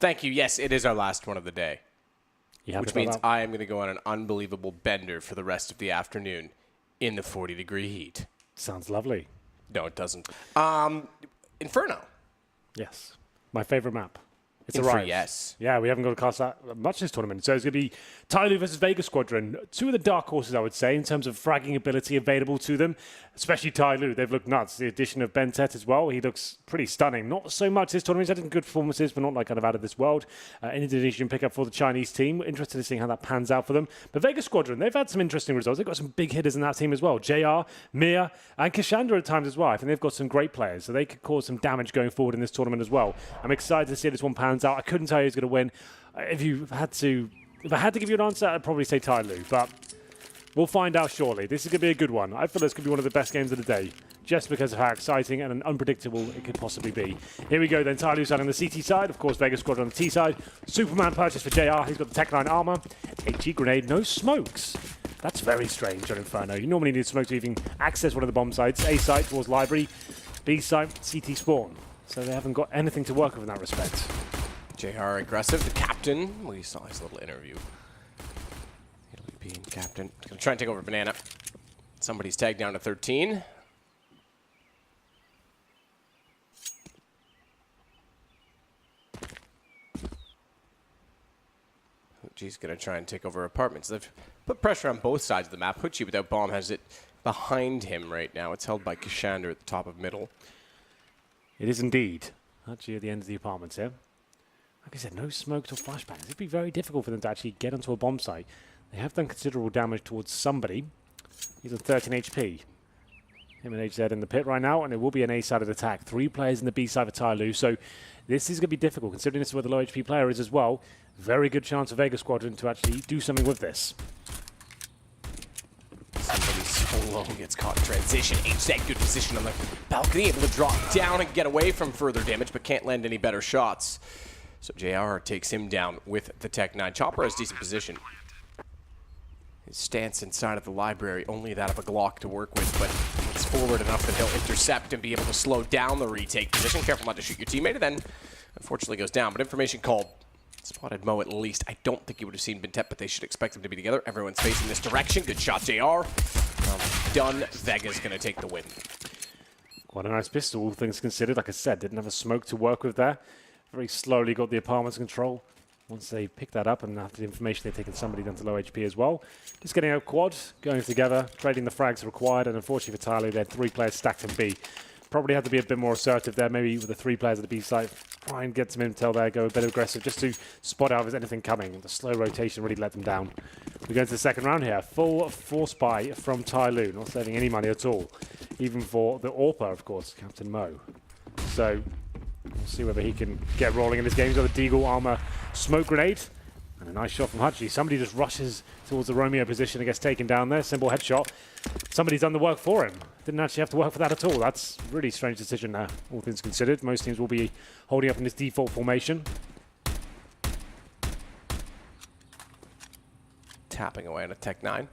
Thank you. Yes, it is our last one of the day. Which means that? I am going to go on an unbelievable bender for the rest of the afternoon in the 40-degree heat. Sounds lovely. No, it doesn't. Inferno. Yes. My favorite map. It's a Inferno, rise. yes. Yeah, we haven't got to cast that much this tournament. So it's going to be Tyloo versus Vega Squadron. Two of the dark horses, I would say, in terms of fragging ability available to them, especially Tyloo. They've looked nuts. The addition of Bentet as well. He looks pretty stunning. Not so much this tournament. He's had some good performances, but not like kind of out of this world. An Indonesian pickup for the Chinese team. Interested in seeing how that pans out for them. But Vega Squadron, they've had some interesting results. They've got some big hitters in that team as well. JR, Mia, and Kashandra at times as well. I think they've got some great players, so they could cause some damage going forward in this tournament as well. I'm excited to see how this one pans out. I couldn't tell you who's going to win. If I had to give you an answer, I'd probably say Tyloo, but we'll find out shortly. This is going to be a good one. I feel this could be one of the best games of the day, just because of how exciting and unpredictable it could possibly be. Here we go then, Tyloo side on the CT side, of course Vega Squadron on the T side. Superman purchase for JR, he's got the Tech 9 armor. HE grenade, no smokes. That's very strange on Inferno. You normally need smoke to even access one of the bomb sites. A site towards library, B site, CT spawn. So they haven't got anything to work with in that respect. JR aggressive, the captain. We saw his little interview. Being captain. Gonna try and take over Banana. Somebody's tagged down to 13. Huchi's gonna try and take over apartments. They've put pressure on both sides of the map. Huchi without bomb has it behind him right now. It's held by Kashandra at the top of middle. It is indeed. Huchi at the end of the apartments here. Like I said, no smokes or flashbangs. It'd be very difficult for them to actually get onto a bomb site. They have done considerable damage towards somebody. He's on 13 HP. Him and HZ in the pit right now, and it will be an A-sided attack. 3 players in the B side for Tyloo, so this is going to be difficult, considering this is where the low HP player is as well. Very good chance for Vega Squadron to actually do something with this. Somebody solo gets caught in transition. HZ, good position on the balcony, able to drop down and get away from further damage, but can't land any better shots. So JR takes him down with the Tech 9. Chopper has decent position. His stance inside of the library, only that of a Glock to work with, but it's forward enough that he'll intercept and be able to slow down the retake position. Careful not to shoot your teammate, and then unfortunately goes down. But information called. Spotted Mo at least. I don't think he would have seen Bentet, but they should expect them to be together. Everyone's facing this direction. Good shot, JR. Done. Vega's going to take the win. Quite a nice pistol, all things considered. Like I said, didn't have a smoke to work with there. Very slowly got the apartments control. Once they pick that up, and after the information, they've taken somebody down to low HP as well. Just getting out quad, going together, trading the frags required, and unfortunately for Tyloo, they had 3 players stacked in B. Probably had to be a bit more assertive there, maybe with the 3 players at the B site. Try and get some intel there, go a bit aggressive, just to spot out if there's anything coming. The slow rotation really let them down. We go into the second round here. Full force buy from Tyloo, not saving any money at all. Even for the AWPer, of course, Captain Mo. So we'll see whether he can get rolling in this game. He's got the Deagle armor smoke grenade. And a nice shot from Huchi. Somebody just rushes towards the Romeo position and gets taken down there. Simple headshot. Somebody's done the work for him. Didn't actually have to work for that at all. That's a really strange decision there, all things considered. Most teams will be holding up in this default formation. Tapping away on a Tech 9.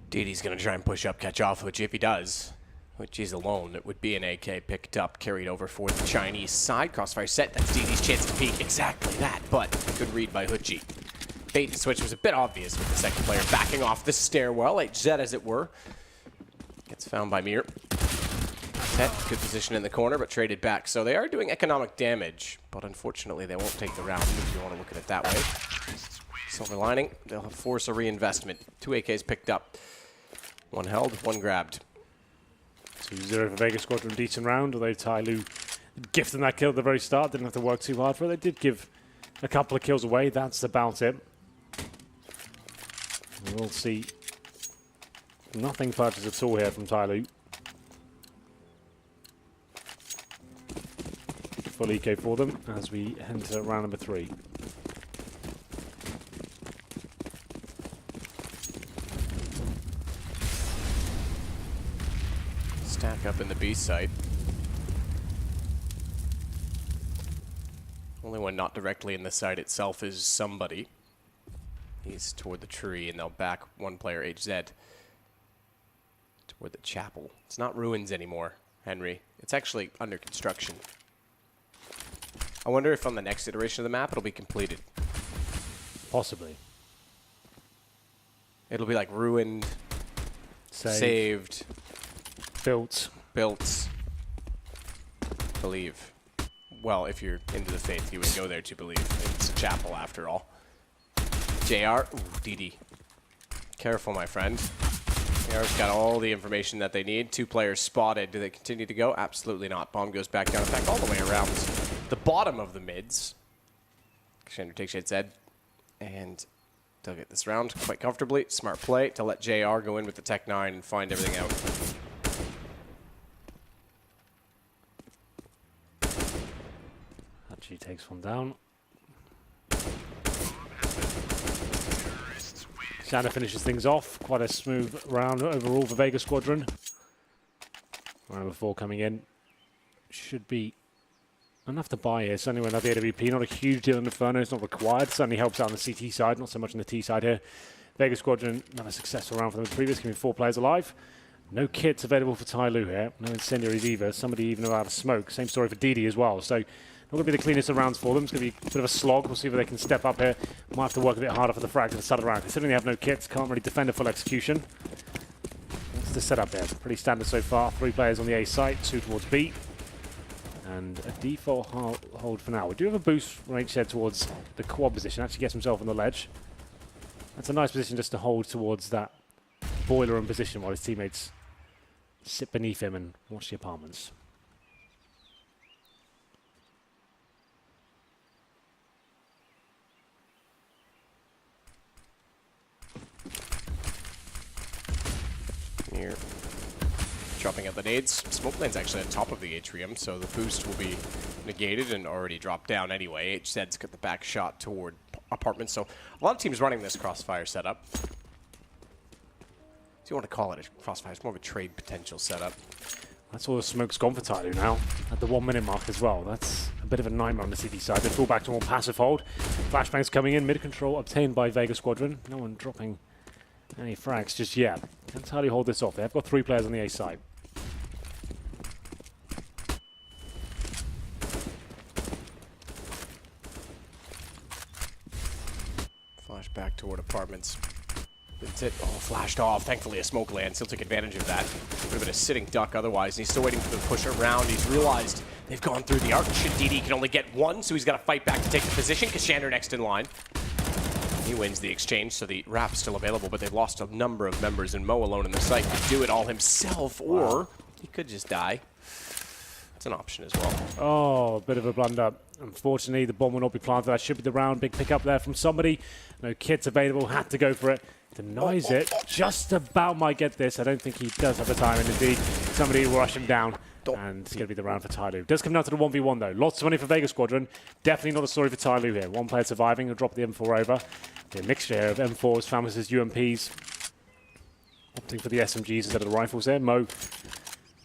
Didi's going to try and push up, catch off, which if he does, which is alone, it would be an AK picked up, carried over for the Chinese side. Crossfire set, that's Didi's chance to peek. Exactly that, but good read by Huchi. Bait and switch was a bit obvious with the second player backing off the stairwell, HZ as it were. Gets found by Mir. Set, good position in the corner, but traded back. So they are doing economic damage, but unfortunately they won't take the round if you want to look at it that way. Silver lining, they'll force a reinvestment. 2 AKs picked up. 1 held, 1 grabbed. 2-0 for Vega Squadron, decent round, although Tyloo gifted them that kill at the very start. Didn't have to work too hard for it. They did give a couple of kills away. That's about it. We'll see nothing purchased at all here from Tyloo. Full eco for them as we enter round number 3. Stack up in the B site. Only one not directly in the site itself is somebody. He's toward the tree, and they'll back 1 player, HZ, toward the chapel. It's not ruins anymore, Henry. It's actually under construction. I wonder if on the next iteration of the map it'll be completed. Possibly. It'll be like ruined, saved, built, believe. Well, if you're into the faith, you would go there to believe. It's a chapel after all. JR, ooh, DD. Careful, my friend. JR's got all the information that they need. 2 players spotted. Do they continue to go? Absolutely not. Bomb goes back down. In fact, all the way around the bottom of the mids. Chandler takes Shades Ed. And they'll get this round quite comfortably. Smart play to let JR go in with the Tech 9 and find everything out. Actually takes one down. Shanna finishes things off. Quite a smooth round overall for Vega Squadron. Round number 4 coming in. Should be enough to buy here. Certainly when the AWP, not a huge deal in Inferno. It's not required. Certainly helps out on the CT side, not so much on the T side here. Vega Squadron, another successful round for them as previous, giving 4 players alive. No kits available for Tyloo here. No incendiaries either. Somebody even out of smoke. Same story for DD as well. So not going to be the cleanest of rounds for them. It's going to be a bit of a slog. We'll see if they can step up here. Might have to work a bit harder for the frag to the start of the round. Considering they have no kits, can't really defend a full execution. That's the setup there. Pretty standard so far. 3 players on the A site, 2 towards B. And a default hold for now. We do have a boost from HZ towards the quad position. Actually gets himself on the ledge. That's a nice position just to hold towards that boiler room position while his teammates sit beneath him and watch the apartments. Here, dropping out the nades. Smoke lane's actually on top of the atrium, so the boost will be negated and already dropped down anyway. HZ's got the back shot toward apartments, so a lot of teams running this crossfire setup. Do you want to call it a crossfire? It's more of a trade potential setup. That's all the smoke's gone for Tyloo now, at the 1 minute mark as well. That's a bit of a nightmare on the CT side. They fall back to more passive hold. Flashbangs coming in, mid control obtained by Vega Squadron. No one dropping any frags just yet. Can Tyloo hold this off? They have got 3 players on the A side. Flash back toward apartments. That's it. Oh, flashed off. Thankfully, a smoke land. Still took advantage of that. Would have been a sitting duck otherwise. And he's still waiting for the push around. He's realized they've gone through the arch. DD can only get 1, so he's got to fight back to take the position. Kashander next in line. He wins the exchange, so the wrap's still available, but they've lost a number of members, and Mo alone in the site could do it all himself, or he could just die. It's an option as well. Oh, a bit of a blunder. Unfortunately, the bomb will not be planted. That should be the round. Big pickup there from somebody. No kits available. Had to go for it. Denies it. Just about might get this. I don't think he does have the time, and indeed, somebody will rush him down. And it's going to be the round for Tyloo. Does come down to the 1v1 though. Lots of money for Vega Squadron. Definitely not a story for Tyloo here. 1 player surviving. He'll drop the M4 over. The mixture here of M4s, Famouses, UMPs. Opting for the SMGs instead of the rifles there. Mo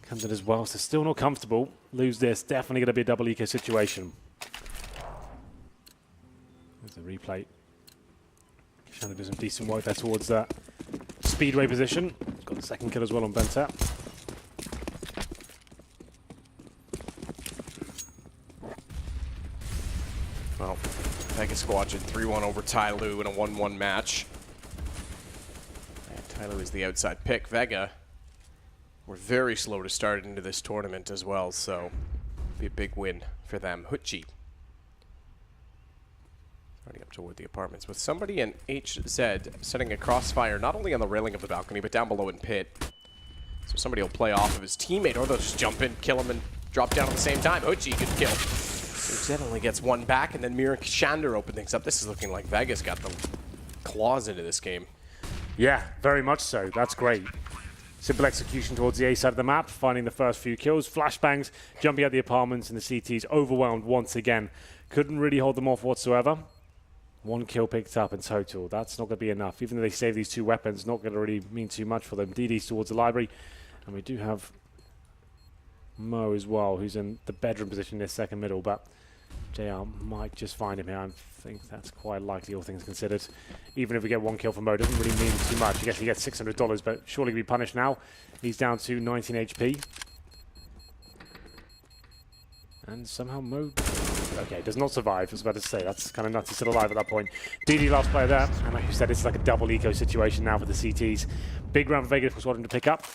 comes in as well, so still not comfortable. Lose this. Definitely going to be a double eco situation. There's the replay. Trying to do some decent work there towards that speedway position. Got the second kill as well on Bentat. Well, Vega Squadron 3-1 over Tyloo in a 1-1 match. And Tyloo is the outside pick. Vega were very slow to start into this tournament as well, so it'll be a big win for them. HenryG running up toward the apartments with somebody in HZ setting a crossfire not only on the railing of the balcony, but down below in pit. So somebody will play off of his teammate, or they'll just jump in, kill him, and drop down at the same time. HenryG, good kill. So HZ only gets 1 back, and then Mir and Kashander open things up. This is looking like Vega's got the claws into this game. Yeah, very much so. That's great. Simple execution towards the A side of the map, finding the first few kills. Flashbangs, jumping at the apartments, and the CTs overwhelmed once again. Couldn't really hold them off whatsoever. 1 kill picked up in total. That's not going to be enough. Even though they save these 2 weapons, not going to really mean too much for them. DD's towards the library. And we do have Mo as well, who's in the bedroom position in this second middle. But JR might just find him here. I think that's quite likely, all things considered. Even if we get 1 kill from Mo, doesn't really mean too much. I guess he gets $600, but surely he'll be punished now. He's down to 19 HP. And somehow Mo... Okay, does not survive. I was about to say, that's kind of nuts. He's still alive at that point. DD last player there. And like you said, it's like a double eco situation now for the CTs. Big round for Vega for Squadron to pick up.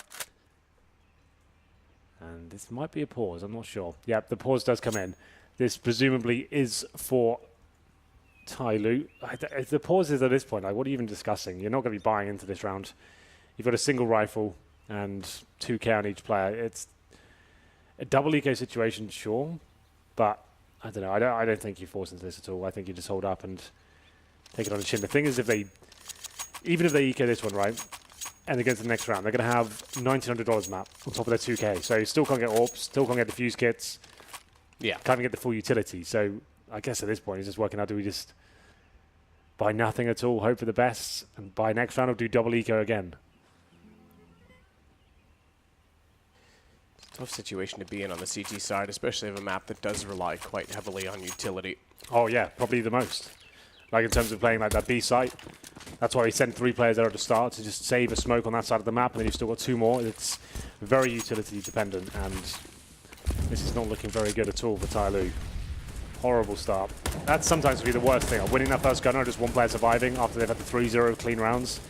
And this might be a pause, I'm not sure. Yep, the pause does come in. This presumably is for Tyloo. The pause is at this point, like, what are you even discussing? You're not going to be buying into this round. You've got a single rifle and 2k on each player. It's a double eco situation, sure, but I don't know. I don't think you force into this at all. I think you just hold up and take it on the chin. The thing is, even if they eco this one, right, and they get to the next round, they're going to have $1,900 map on top of their 2k. So you still can't get AWPs, still can't get defuse kits. Yeah. Can't even get the full utility. So I guess at this point, it's just working out, do we just buy nothing at all, hope for the best, and buy next round or do double eco again? Tough situation to be in on the CT side, especially of a map that does rely quite heavily on utility. Oh yeah, probably the most. Like in terms of playing like that B site. That's why he sent 3 players there at the start to just save a smoke on that side of the map, and then you've still got 2 more. It's very utility dependent, and this is not looking very good at all for Tyloo. Horrible start. That's sometimes be the worst thing. Winning that first gunner, just 1 player surviving after they've had the 3-0 clean rounds.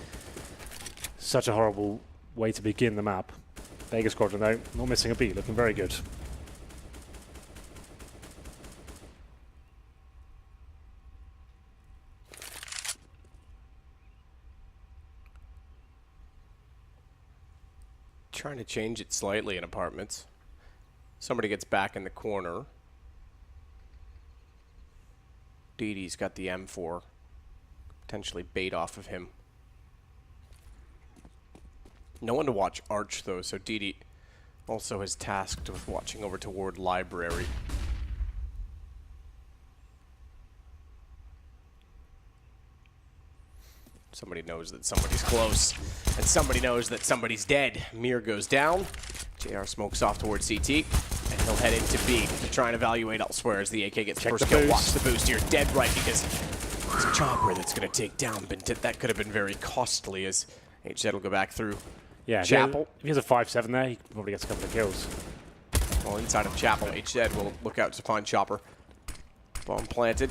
Such a horrible way to begin the map. Vega Squadron though, not missing a beat, looking very good. Trying to change it slightly in apartments. Somebody gets back in the corner. DD's got the M4. Potentially bait off of him. No one to watch Arch, though, so DD also is tasked with watching over toward Library. Somebody knows that somebody's close, and somebody knows that somebody's dead. Mir goes down. JR smokes off towards CT, and he'll head into B to try and evaluate elsewhere as the AK gets first kill. Watch the boost here. Dead right because it's a chopper that's going to take down Bentit. That could have been very costly as HZ will go back through. Yeah, Chapel. If he has a 5-7 there, he probably gets a couple of kills. Well, inside of Chapel, HZ will look out to find Chopper. Bomb planted.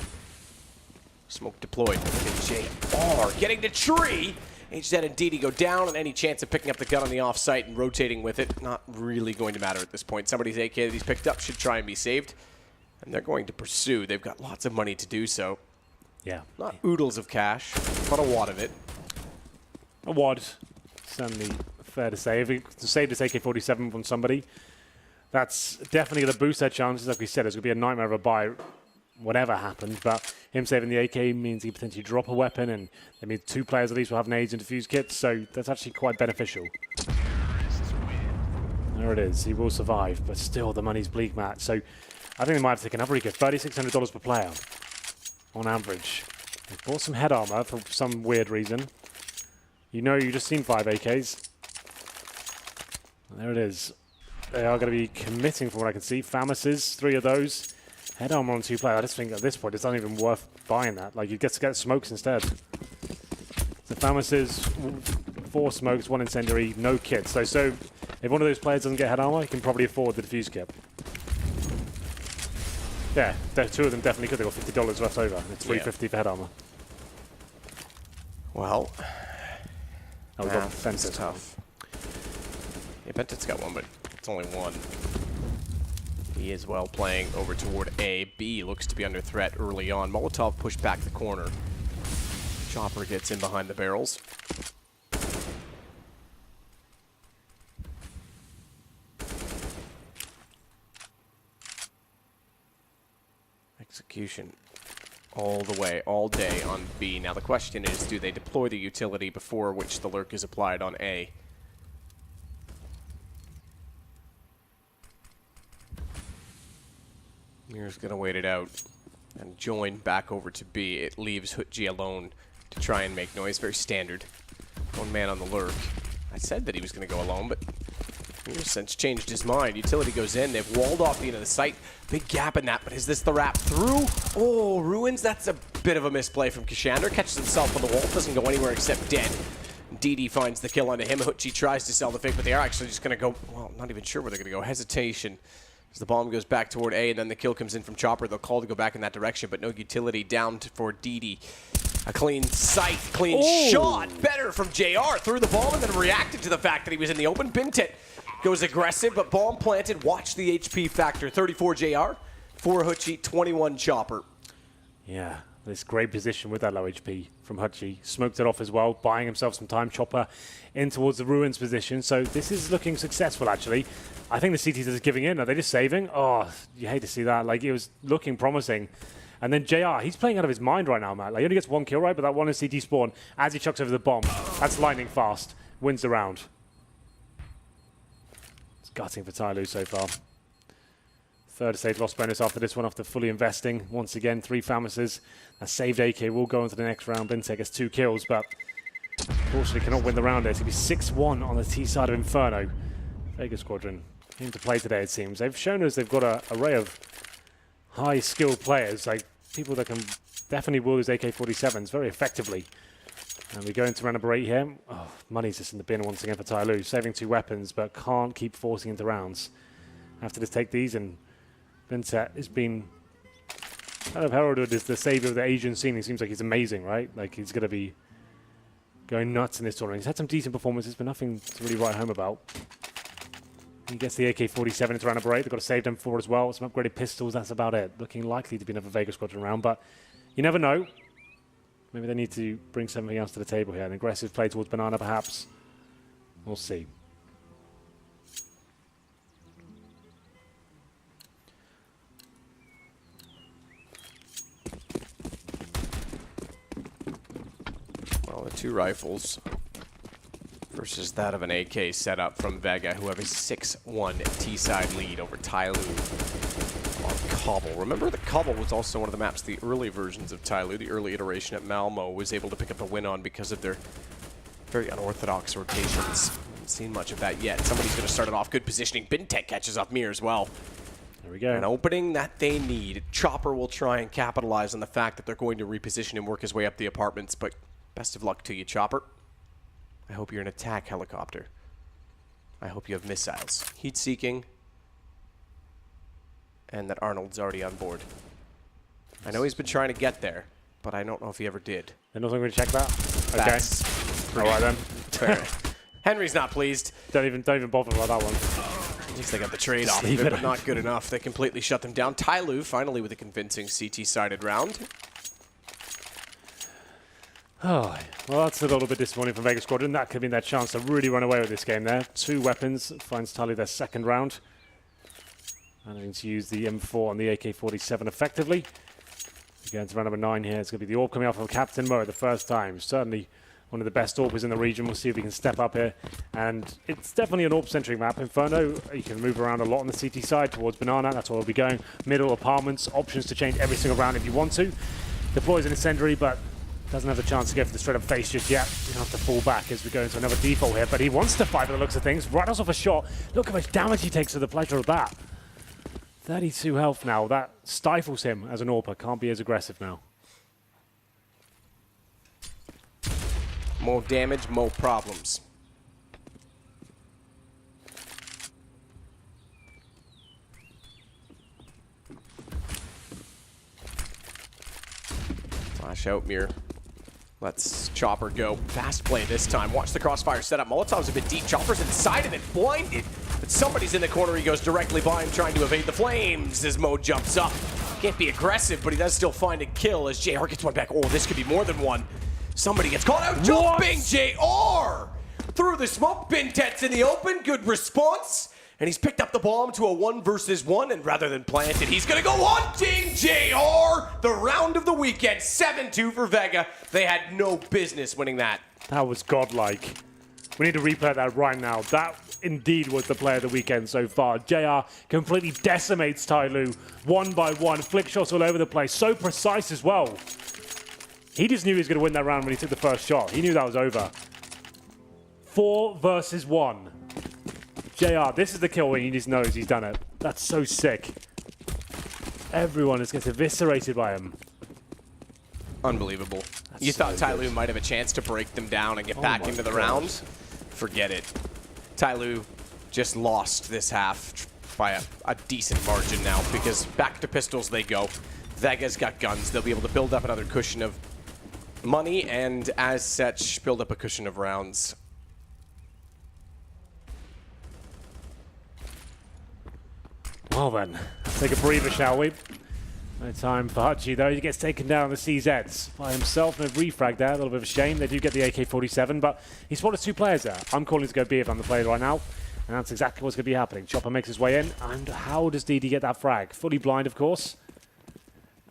Smoke deployed. Look at JR getting the tree. HZ and DD go down, and any chance of picking up the gun on the offsite and rotating with it, not really going to matter at this point. Somebody's AK that he's picked up should try and be saved. And they're going to pursue. They've got lots of money to do so. Yeah. Not oodles of cash, but a wad of it. A wad. Certainly fair to say. If he saved his AK-47 from somebody, that's definitely going to boost their chances. Like we said, it's going to be a nightmare of a buy whatever happens, but him saving the AK means he potentially drop a weapon, and I mean 2 players at least will have nades and defuse kits, so that's actually quite beneficial. There it is. He will survive, but still the money's bleak, Matt. So I think they might have taken another eco. $3,600 per player on average. They've bought some head armor for some weird reason. You know, you just seen 5 AKs. There it is. They are going to be committing, from what I can see. Famises, 3 of those. Head armor on 2 players. I just think at this point it's not even worth buying that. Like, you get to get smokes instead. The Famises, 4 smokes, 1 incendiary, no kits. So if one of those players doesn't get head armor, he can probably afford the defuse kit. Yeah, 2 of them definitely could. They've got $50 left over. It's $350 for head armor. Well, that's tough. Yeah, Bentit's got 1, but it's only 1. He is well playing over toward A. B looks to be under threat early on. Molotov pushed back the corner. Chopper gets in behind the barrels. Execution all the way, all day on B. Now the question is, do they deploy the utility before which the lurk is applied on A? Mir's going to wait it out and join back over to B. It leaves HenryG alone to try and make noise. Very standard. 1 man on the lurk. I said that he was going to go alone, but Mir since changed his mind. Utility goes in. They've walled off the end of the site. Big gap in that, but is this the wrap through? Oh, Ruins. That's a bit of a misplay from Kashander. Catches himself on the wall. Doesn't go anywhere except dead. DD finds the kill onto him. HenryG tries to sell the fake, but they are actually just going to go, well, not even sure where they're going to go. Hesitation. As the bomb goes back toward A, and then the kill comes in from Chopper. They'll call to go back in that direction, but no utility down for DD. A clean sight, clean shot. Better from JR. Threw the bomb and then reacted to the fact that he was in the open. Bintet goes aggressive, but bomb planted. Watch the HP factor. 34 JR, 4 HenryG, 21 Chopper. Yeah, this great position with that low HP from HenryG. Smoked it off as well, buying himself some time. Chopper in towards the Ruins position. So this is looking successful, actually. I think the CTs are giving in. Are they just saving? Oh, you hate to see that. Like, it was looking promising. And then JR, he's playing out of his mind right now, Matt. Like, he only gets 1 kill, right? But that one is CT spawn as he chucks over the bomb. That's lightning fast. Wins the round. It's gutting for Tyloo so far. Third stage loss bonus after this one, after fully investing. Once again, 3 Famises. That saved AK will go into the next round. Bintek gets 2 kills, but unfortunately cannot win the round there. It's going to be 6-1 on the T side of Inferno. Vega Squadron came to play today, it seems. They've shown us they've got an array of high-skilled players, like people that can definitely wield these AK-47s very effectively. And we go into round number 8 here. Oh, money's just in the bin once again for Tyloo. Saving 2 weapons, but can't keep forcing into rounds. Have to just take these, and Bintet has been kind of heralded as the savior of the Asian scene. He seems like he's amazing, right? Like, he's going to be going nuts in this tournament. He's had some decent performances, but nothing to really write home about. He gets the AK-47 into round number 8. They've got a save M4 as well. Some upgraded pistols, that's about it. Looking likely to be another Vega Squadron round, but you never know. Maybe they need to bring something else to the table here. An aggressive play towards Banana, perhaps. We'll see. Well, the 2 rifles versus that of an AK setup from Vega, who have a 6-1 T-side lead over Tyloo on Cobble. Remember that Cobble was also one of the maps the early versions of Tyloo, the early iteration at Malmo, was able to pick up a win on because of their very unorthodox rotations. Haven't seen much of that yet. Somebody's going to start it off. Good positioning. Bintek catches off Mir as well. There we go. An opening that they need. Chopper will try and capitalize on the fact that they're going to reposition and work his way up the apartments, but best of luck to you, Chopper. I hope you're an attack helicopter. I hope you have missiles. Heat-seeking. And that Arnold's already on board. I know he's been trying to get there, but I don't know if he ever did. They're not going to check that? That's Okay. All right, then. fair. Henry's not pleased. Don't even bother about that one. At least they got the trade off of it, but not good enough. They completely shut them down. Tyloo finally with a convincing CT-sided round. Oh, well, that's a little bit disappointing from Vega Squadron. That could have been their chance to really run away with this game there. 2 weapons finds Tyloo their 2nd round. Managing to use the M4 and the AK-47 effectively. We go into round number 9 here. It's going to be the AWP coming off of Captain Mo the first time. Certainly one of the best AWPers in the region. We'll see if he can step up here. And it's definitely an AWP-centric map. Inferno, you can move around a lot on the CT side towards Banana. That's where we'll be going. Middle apartments, options to change every single round if you want to. Deploys an incendiary, but doesn't have the chance to go for the straight-up face just yet. You have to fall back as we go into another default here, but he wants to fight by the looks of things. Rattles off a shot. Look how much damage he takes for the pleasure of that. 32 health now. That stifles him as an AWPer. Can't be as aggressive now. More damage, more problems. Flash out, Mir. Let's Chopper go. Fast play this time. Watch the crossfire setup. Molotov's a bit deep. Chopper's inside of it, blinded. But somebody's in the corner. He goes directly by him, trying to evade the flames as Mo jumps up. Can't be aggressive, but he does still find a kill as JR gets one back. Oh, this could be more than one. Somebody gets caught out. Jumping JR! Through the smoke. Bintet's in the open. Good response. And he's picked up the bomb to a 1 versus 1, and rather than plant it, he's going to go hunting JR! The round of the weekend, 7-2 for Vega. They had no business winning that. That was godlike. We need to replay that right now. That indeed was the play of the weekend so far. JR completely decimates Tyloo, 1 by 1. Flick shots all over the place. So precise as well. He just knew he was going to win that round when he took the first shot. He knew that was over. 4 versus 1. JR, this is the kill when he just knows he's done it. That's so sick. Everyone just gets eviscerated by him. Unbelievable. That's You thought so Tyloo good. might have a chance to break them down and get back into the round? Forget it. Tyloo just lost this half. by a decent margin now, because back to pistols they go. Vega's got guns. They'll be able to build up another cushion of money, and as such, build up a cushion of rounds. Well then, let's take a breather, shall we? No time for HenryG though. He gets taken down the CZs by himself. No refrag there, a little bit of a shame. They do get the AK-47, but he spotted 2 players there. I'm calling to go B if I'm the player right now, and that's exactly what's going to be happening. Chopper makes his way in, and how does DD get that frag? Fully blind, of course.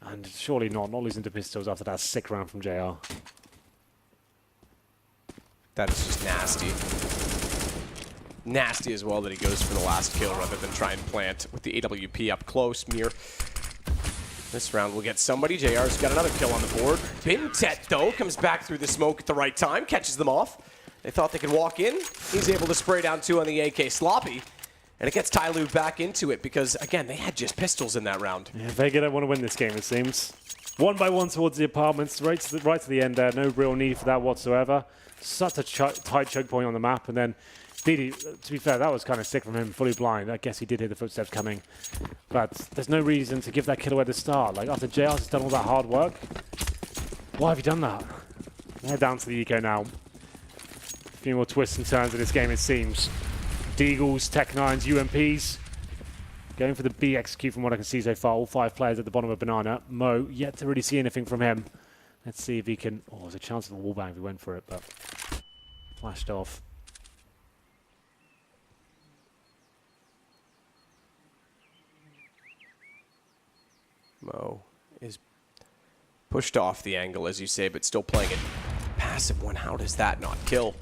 And surely not losing to pistols after that sick round from JR. That is just nasty. Nasty as well that he goes for the last kill rather than try and plant with the AWP up close. Mir. This round will get somebody. JR's got another kill on the board. Bintet, though, comes back through the smoke at the right time, catches them off. They thought they could walk in. He's able to spray down 2 on the AK Sloppy. And it gets Tyloo back into it because, again, they had just pistols in that round. Yeah, Vega don't want to win this game, it seems. 1 by 1 towards the apartments, right to the end there. No real need for that whatsoever. Such a tight choke point on the map. And then DD, to be fair, that was kind of sick from him, fully blind. I guess he did hear the footsteps coming. But there's no reason to give that kill away at the start. Like, after JR's has done all that hard work, why have you done that? They're down to the eco now. A few more twists and turns in this game, it seems. Deagles, Tech9s, UMPs. Going for the B execute from what I can see so far. All 5 players at the bottom of Banana. Mo, yet to really see anything from him. Let's see if he can... Oh, there's a chance of a wallbang if he went for it, but... Flashed off. Mo is pushed off the angle, as you say, but still playing it. Passive one, how does that not kill?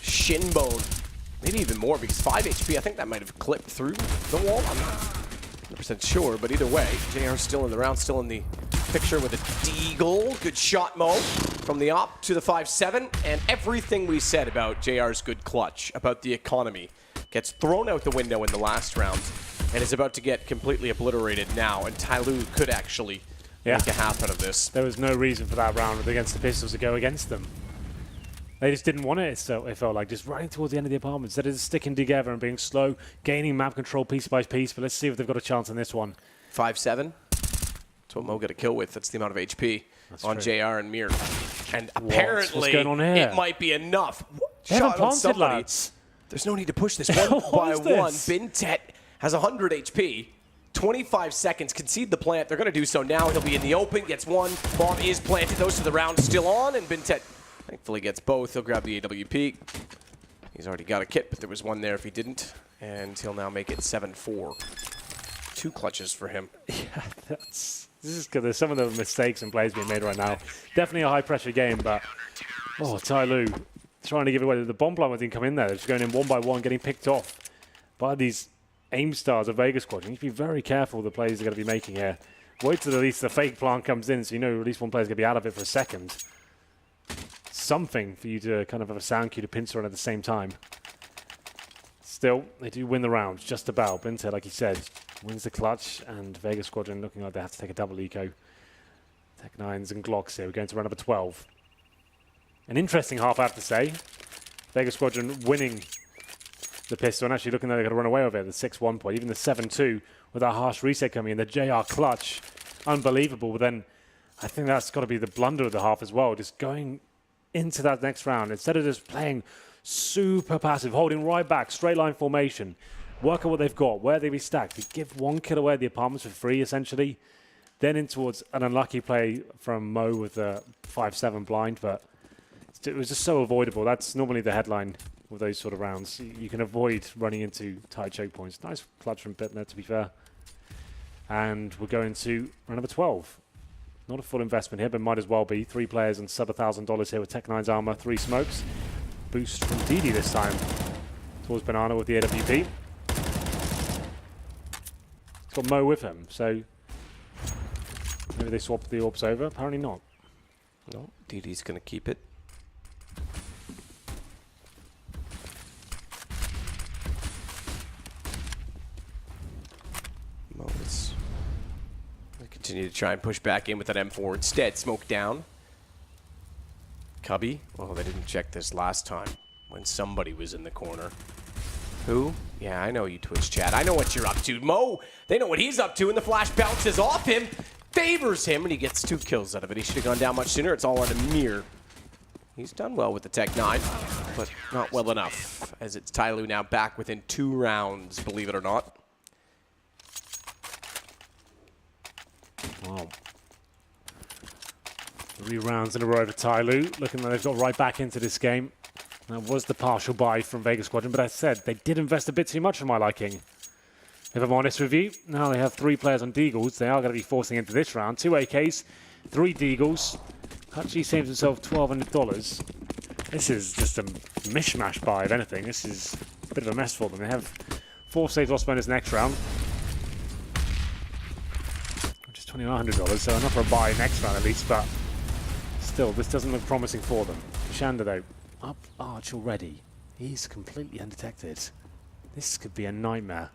Shinbone. Maybe even more, because 5 HP, I think that might have clipped through the wall. I'm not 100% sure, but either way, JR's still in the round, still in the picture with a deagle. Good shot, Mo, from the op to the 5-7. And everything we said about JR's good clutch, about the economy, gets thrown out the window in the last round and is about to get completely obliterated now. And Tyloo could actually make a half out of this. There was no reason for that round against the pistols to go against them. They just didn't want it, so it felt like just running towards the end of the apartment instead of just sticking together and being slow, gaining map control piece by piece. But let's see if they've got a chance on this one. 5-7. That's what Mo got a kill with. That's the amount of HP on JR and Mir. And apparently, what's going on here? It might be enough. They haven't planted, lads. There's no need to push this 1 by 1. Bintet has 100 HP. 25 seconds, concede the plant. They're going to do so now. He'll be in the open, gets 1. Bomb is planted. Those to the round still on, and Bintet thankfully gets both. He'll grab the AWP. He's already got a kit, but there was one there if he didn't. And he'll now make it 7-4. 2 clutches for him. Yeah, this is good. There's some of the mistakes and plays being made right now. Definitely a high-pressure game, but... Oh, Tyloo trying to give away. The bomb plant didn't come in there. They're just going in 1 by 1, getting picked off by these aim stars of Vega Squad. You need to be very careful the plays they're going to be making here. Wait till at least the fake plant comes in, so you know at least one player's going to be out of it for a second. Something for you to kind of have a sound cue to pincer on at the same time. Still, they do win the round, just about. Bintet, like he said, wins the clutch, and Vega Squadron looking like they have to take a double eco. Tech9s and Glocks here. We're going to round number 12. An interesting half, I have to say. Vega Squadron winning the pistol, and actually looking like they're going to run away with it. The 6-1 point, even the 7-2 with that harsh reset coming in. The JR clutch, unbelievable. But then I think that's got to be the blunder of the half as well. Just going into that next round, instead of just playing super passive, holding right back, straight line formation, work out what they've got, where they be stacked. They give 1 kill away at the apartments for free, essentially. Then in towards an unlucky play from Mo with the 5-7 blind, but it was just so avoidable. That's normally the headline with those sort of rounds. You can avoid running into tight choke points. Nice clutch from Bitner, to be fair. And we're going to round number 12. Not a full investment here, but might as well be. 3 players and sub $1,000 here with Tech9's armor, 3 smokes. Boost from DD this time towards Banana with the AWP. He's got Mo with him, so maybe they swap the orbs over. Apparently not. No, DD's going to keep it. Mo is continue to try and push back in with that M4 instead. Smoke down. Cubby. Oh, they didn't check this last time when somebody was in the corner. Who? Yeah, I know you, Twitch chat. I know what you're up to. Mo, they know what he's up to, and the flash bounces off him, favors him, and he gets 2 kills out of it. He should have gone down much sooner. It's all on a mirror. He's done well with the Tech 9, but not well enough, as it's Tyloo now back within 2 rounds, believe it or not. Wow. 3 rounds in a row for Tyloo, looking like they've got right back into this game. That was the partial buy from Vega Squadron, but as I said, they did invest a bit too much for my liking. If I'm honest with you, now they have 3 players on Deagles. They are going to be forcing into this round. 2 AKs, 3 Deagles. Actually saves himself $1,200. This is just a mishmash buy, if anything. This is a bit of a mess for them. They have 4 saves loss bonus next round, which is $2,900, so enough for a buy next round at least, but still, this doesn't look promising for them. Shander, though, up Arch already. He's completely undetected. This could be a nightmare.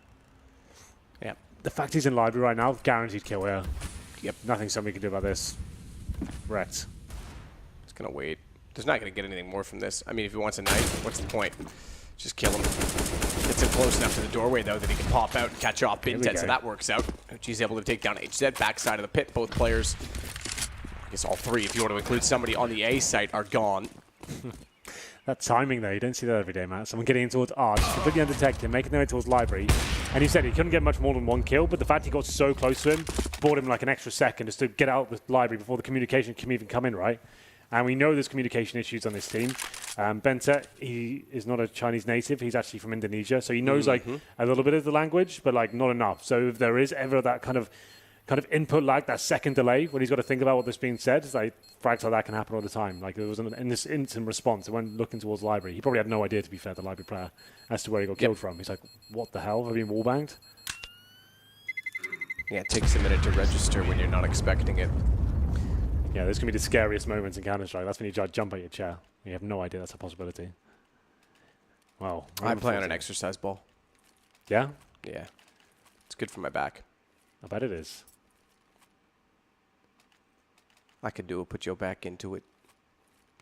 Yeah, the fact he's in library right now, guaranteed kill here. Yep, nothing somebody can do about this. Wrecked. He's gonna wait. There's not gonna get anything more from this. I mean, if he wants a knife, what's the point? Just kill him. Gets him close enough to the doorway, though, that he can pop out and catch off Bintet, so that works out. He's able to take down HZ, backside of the pit. Both players, I guess all 3, if you want to include somebody on the A site, are gone. That timing, though, you don't see that every day, Matt. Someone getting in towards Arch, completely undetected, making their way towards Library. And he said he couldn't get much more than 1 kill, but the fact he got so close to him bought him like an extra second just to get out of the Library before the communication can even come in, right? And we know there's communication issues on this team. Benta, he is not a Chinese native. He's actually from Indonesia, so he knows like a little bit of the language, but like not enough. So if there is ever that kind of input lag, that second delay when he's got to think about what's being said, it's like frags like that can happen all the time. Like there was in this instant response, when looking towards Library, he probably had no idea, to be fair, the Library player, as to where he got killed from. He's like, what the hell? Have you been wallbanged? Yeah, it takes a minute to register when you're not expecting it. Yeah, there's going to be the scariest moments in Counter-Strike. That's when you jump out your chair. You have no idea that's a possibility. Wow. I play on an exercise ball. Yeah? Yeah. It's good for my back. I bet it is. I can do it, put your back into it.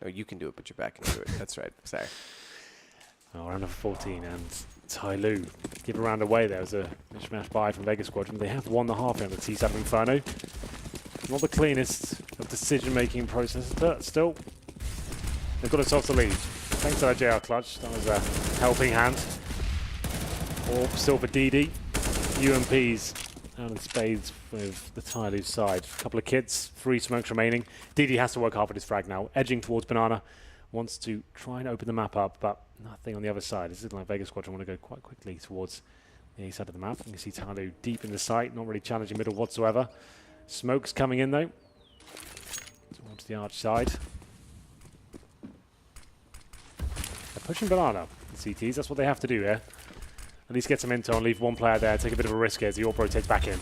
No, you can do it, put your back into it. That's right. Sorry. Oh, round number 14, and Tyloo give a round away there as a mishmash buy from Vega Squadron. They have won the half round of the T7 Inferno. Not the cleanest of decision-making processes, but still, they've got themselves to lead. Thanks to that JR clutch, that was a helping hand. Or still for DD. UMPs out in spades with the Tyloo side. A couple of kids, 3 smokes remaining. DD has to work hard with his frag now, edging towards Banana. Wants to try and open the map up, but nothing on the other side. This is like Vega Squadron want to go quite quickly towards the A side of the map. You can see Tyloo deep in the site, not really challenging middle whatsoever. Smoke's coming in though, towards the Arch side. They're pushing Banana, the CTs, that's what they have to do here. At least get some intel and leave 1 player there, take a bit of a risk here as the AWP rotates back in.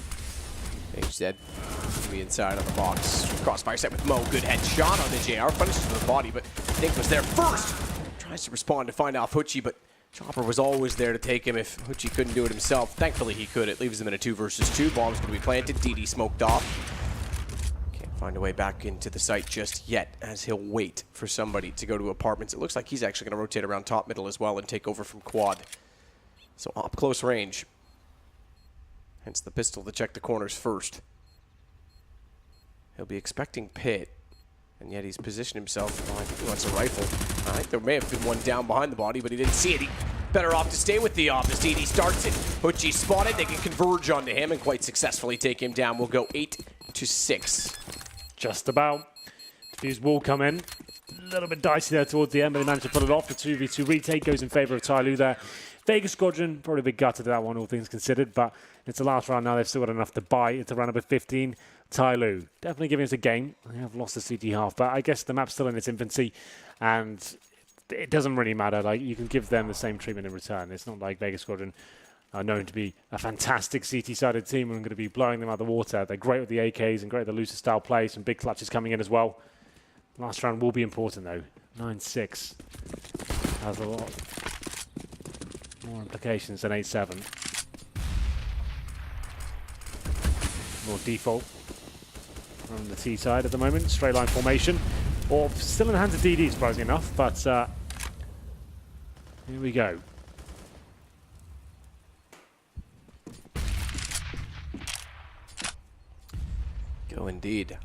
HZ to the inside of the box. Crossfire set with Mo. Good headshot on the JR. Punishes with the body, but Dink was there first. Tries to respond to find off Hoochie, but Chopper was always there to take him if Hoochie couldn't do it himself. Thankfully he could. It leaves him in a 2 versus 2. Bomb's going to be planted. DD smoked off. Can't find a way back into the site just yet, as he'll wait for somebody to go to apartments. It looks like he's actually going to rotate around top middle as well and take over from quad. So up close range. Hence the pistol to check the corners first. He'll be expecting pit, and yet he's positioned himself. Oh, I think he wants a rifle. I think there may have been one down behind the body, but he didn't see it. He better off to stay with the office. DD starts it. Hoochie spotted. They can converge onto him and quite successfully take him down. We'll go 8-6. Just about. Fuse will come in. A little bit dicey there towards the end, but they managed to pull it off. The 2v2 retake goes in favor of Tyloo there. Vega Squadron, probably a bit gutted at that one, all things considered, but it's the last round now. They've still got enough to buy. It's a round number 15. Tyloo, definitely giving us a game. They have lost the CT half, but I guess the map's still in its infancy, and it doesn't really matter. Like, you can give them the same treatment in return. It's not like Vega Squadron are known to be a fantastic CT-sided team and going to be blowing them out of the water. They're great with the AKs and great with the looser style play. Some big clutches coming in as well. Last round will be important, though. 9-6 has a lot more implications than 8-7. More default from the T side at the moment. Straight line formation. Or still in the hands of DD, surprisingly enough, but here we go. 3 go indeed.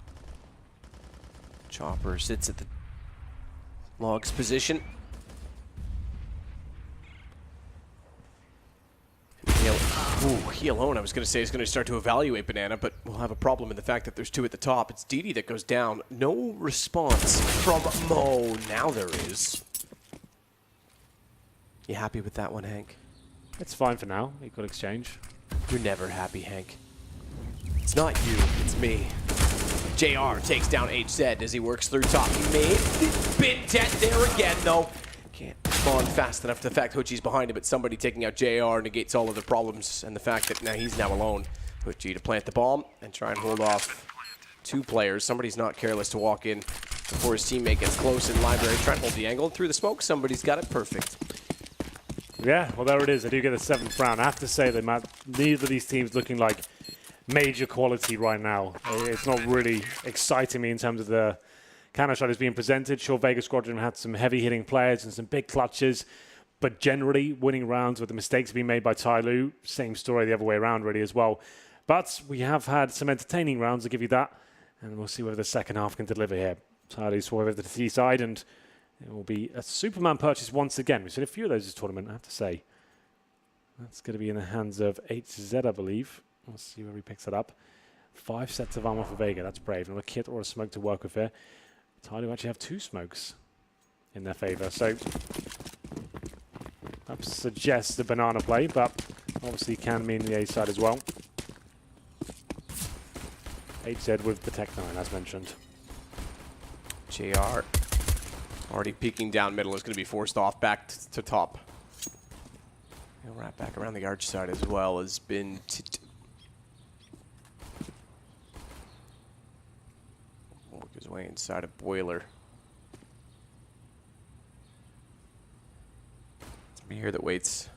Chopper sits at the logs position. He alone, I was going to say, is going to start to evaluate Banana, but we'll have a problem in the fact that there's two at the top. It's DD that goes down. No response from Mo. Now there is. You happy with that one, Hank? It's fine for now. Equal exchange. You're never happy, Hank. It's not you, it's me. JR takes down HZ as he works through top. He made Bintet there again, though. Can't respond fast enough to the fact HenryG's behind him, but somebody taking out JR negates all of the problems and the fact that now he's now alone. HenryG to plant the bomb and try and hold off two players. Somebody's not careless to walk in before his teammate gets close in library. Trying to hold the angle through the smoke. Somebody's got it perfect. Yeah, well, there it is. I do get the 7th round. I have to say that neither of these teams looking like major quality right now. It's not really exciting me in terms of the kind of strategies being presented. Sure, Vega Squadron had some heavy-hitting players and some big clutches, but generally winning rounds with the mistakes being made by Tyloo. Same story the other way around, really, as well. But we have had some entertaining rounds, I'll give you that, and we'll see whether the second half can deliver here. Tyloo swerve over to the T side, and it will be a Superman purchase once again. We've seen a few of those this tournament, I have to say. That's going to be in the hands of HZ, I believe. Let's see where he picks it up. 5 sets of armor for Vega. That's brave. Not a kit or a smoke to work with here. Tyloo actually have 2 smokes in their favor. So that suggests the banana play, but obviously can mean the A side as well. HZ with the Tech 9, as mentioned. JR already peeking down middle is going to be forced off back to top. He'll wrap back around the arch side as well as been work his way inside a boiler. Somebody here that waits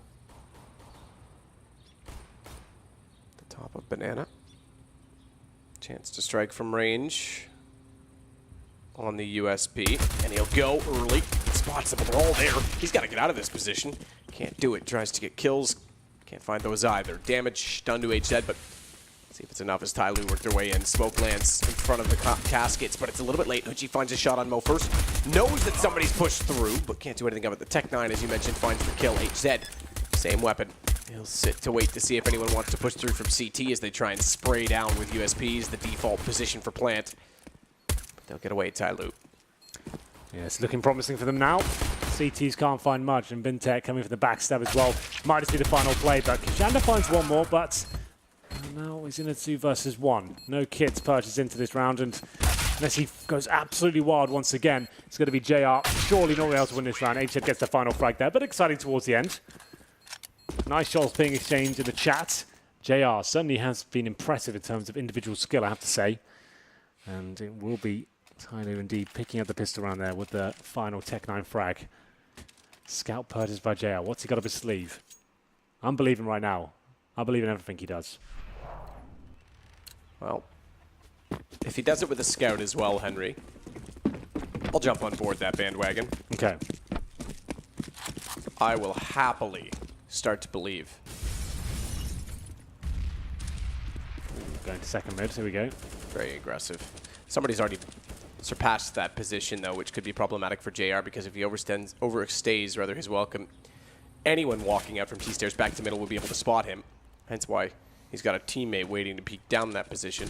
at the top of Banana. Chance to strike from range on the USP, and he'll go early. Spots them, but they're all there. He's got to get out of this position. Can't do it. Tries to get kills. Can't find those either. Damage done to HZ, but see if it's enough as Tyloo work their way in. Smoke lands in front of the caskets, but it's a little bit late. HenryG finds a shot on Mo first. Knows that somebody's pushed through, but can't do anything about it. The Tech 9, as you mentioned, finds the kill. HZ, same weapon. He'll sit to wait to see if anyone wants to push through from CT as they try and spray down with USPs, the default position for plant. But they'll get away, Tyloo. Yeah, it's looking promising for them now. CTs can't find much, and Bintek coming for the backstab as well. Might just be the final play, but Kishanda finds one more, but now he's in a 2 versus 1. No kits purchased into this round, and unless he goes absolutely wild once again, it's going to be JR. Surely not able to win this round. HZ gets the final frag there, but exciting towards the end. Nice shots being exchanged in the chat. JR certainly has been impressive in terms of individual skill, I have to say. And it will be Tyloo indeed picking up the pistol round there with the final Tech 9 frag. Scout purchased by JR. What's he got up his sleeve? I'm believing right now. I believe in everything he does. Well, if he does it with a scout as well, Henry, I'll jump on board that bandwagon. Okay. I will happily start to believe. Going to second mid. Here we go. Very aggressive. Somebody's already surpassed that position, though, which could be problematic for JR because if he overstays rather his welcome, anyone walking out from T-stairs back to middle will be able to spot him. Hence why he's got a teammate waiting to peek down that position.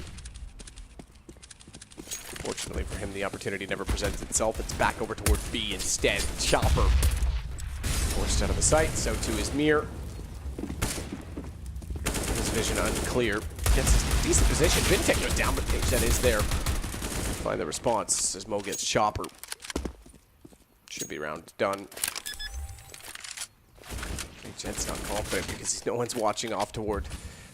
Fortunately for him, the opportunity never presents itself. It's back over toward B instead. Chopper forced out of the sight, so too is Mir. His vision unclear. Gets a decent position. Bintek goes down, but HZ is there. Find the response as Mo gets Chopper. Should be round done. HZ's not confident because no one's watching off toward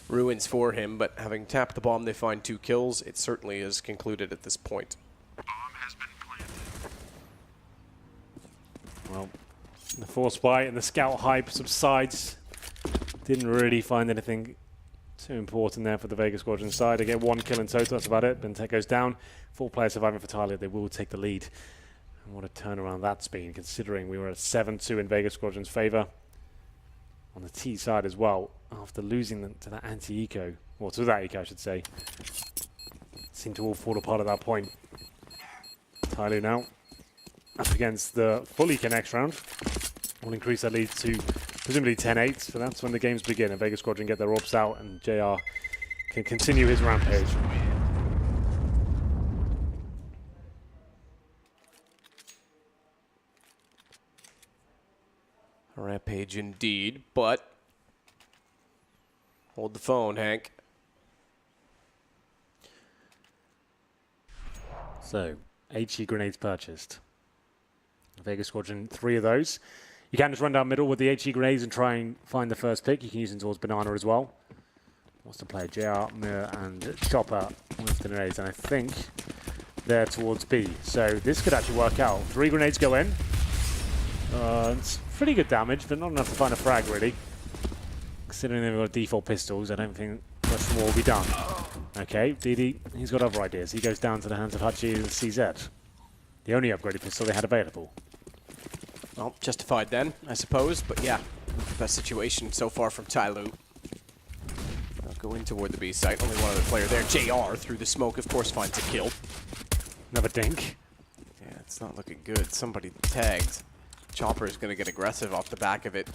Ruins for him, but having tapped the bomb, they find 2 kills. It certainly is concluded at this point. Bomb has been planted. Well, the force buy and the scout hype subsides. Didn't really find anything too important there for the Vega Squadron side. They get 1 kill in total, that's about it. Bintek goes down. 4 players surviving for Tyloo. They will take the lead. And what a turnaround that's been, considering we were at 7-2 in Vega Squadron's favor. On the T side as well, after losing them to that anti-eco, or to that eco I should say. seemed to all fall apart at that point. Tyloo now up against the fully next round. Will increase their lead to presumably 10-8, so that's when the games begin and Vega Squadron get their orbs out and JR can continue his rampage. A rampage indeed, but hold the phone, Hank. So, HE grenades purchased. Vega Squadron, 3 of those. You can just run down middle with the HE grenades and try and find the first pick. You can use them towards Banana as well. Wants to play JR, Mir, and Chopper with the grenades, and I think they're towards B. So this could actually work out. 3 grenades go in. It's pretty good damage, but not enough to find a frag, really. Considering they've got default pistols, I don't think much more will be done. Okay, DD, he's got other ideas. He goes down to the hands of Hachi and CZ. The only upgraded pistol they had available. Well, justified then, I suppose, but yeah, best situation so far from Tyloo. I'll go in toward the B site. Only one other player there. JR through the smoke, of course, finds a kill. Another dink. Yeah, it's not looking good. Somebody tagged. Chopper is going to get aggressive off the back of it.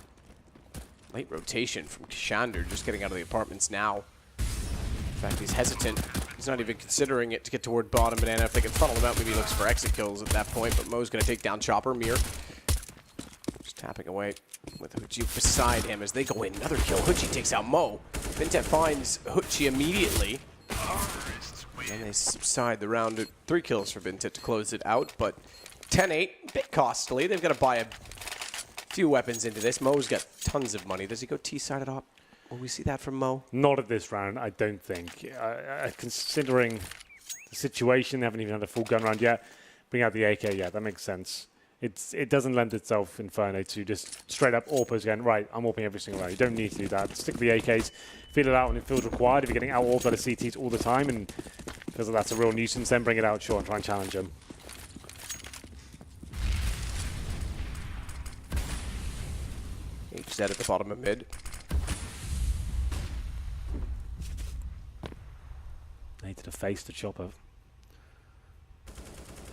Late rotation from Shander, just getting out of the apartments now. In fact, he's hesitant. He's not even considering it to get toward bottom Banana. If they can funnel him out, maybe he looks for exit kills at that point, but Mo's going to take down Chopper. Mir just tapping away with Hoochie beside him as they go in. Another kill. Hoochie takes out Mo. Bintet finds Hoochie immediately. And then they subside the round. 3 kills for Bintet to close it out, but 10-8, a bit costly. They've got to buy a few weapons into this. Mo's got tons of money. Does he go T-sided up? Will we see that from Mo? Not at this round, I don't think. Considering the situation, they haven't even had a full gun round yet. Bring out the AK, yeah, that makes sense. It doesn't lend itself, Inferno, to just straight up AWPers again. Right, I'm AWPing every single round. You don't need to do that. Stick with the AKs, feel it out when it feels required. If you're getting out AWPed out of CTs all the time and feels like that's a real nuisance, then bring it out, sure, and try and challenge them. HZ at the bottom of mid. Need to face the Chopper.